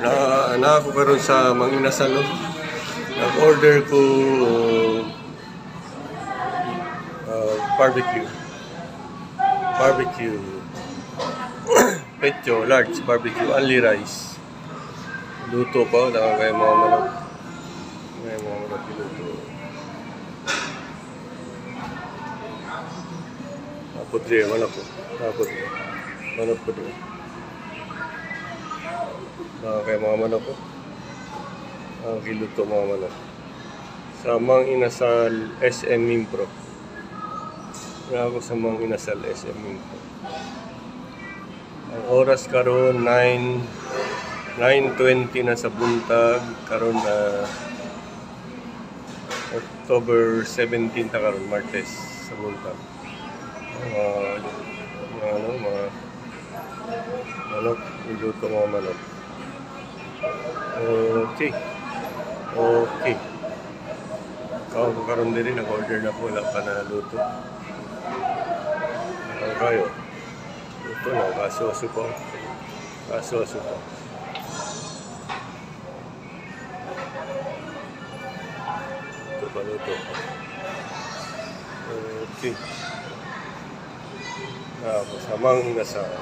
na ako karon sa Manginasal. Nag-order ko barbecue pecho large barbecue only rice. Luto pa na kay mga manok. May mga manok luto. Putri manok ko. Manok ko din. Kay mga manok ko. Ang kiluto mga manok. Sa Manginasal SM Mimpro. Ako sa Manginasal SM Mimpro. Ang oras karon 9:20 na sa buntag, karon na October 17 ta karon, Martes sa buntag. Mga manok, iluto mga manok. Okay. Ako karon din nag-order na po, wala pa na luto. Kayo. Ito na, kaso-aso po. Ito pa luto. Okay. Sa Manginasal. Sa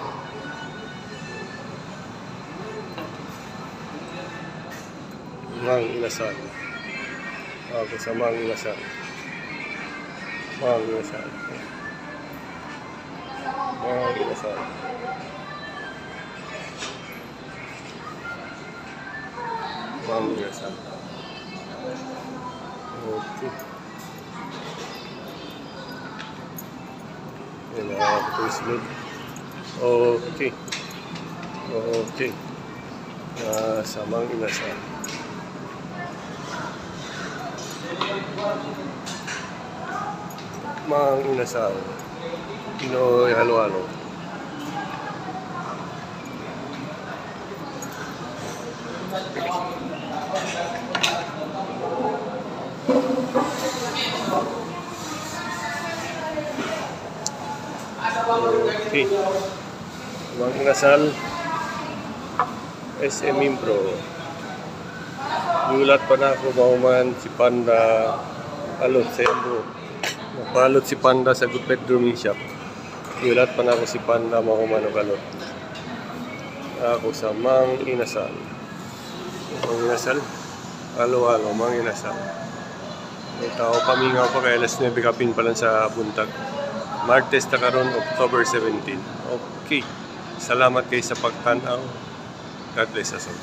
Manginasal. Okay. Okay. Sa Manginasal. Pinoy halo-halo. Okay. Manginasal SM Mimpro. Gulat pa na ako mahuman si Panda alot sa Embo. Napalot si Panda sa Gupet Drumming Shop. Gulat pa na ako si Panda mahuman og alot. Ako sa Manginasal. Halo-halo, Manginasal. May tao pamingaw pa kaya alas 9 kapin pa lang sa buntag. Martes na karon, October 17. Okay. Salamat kayo sa pagtanaw. God bless us all.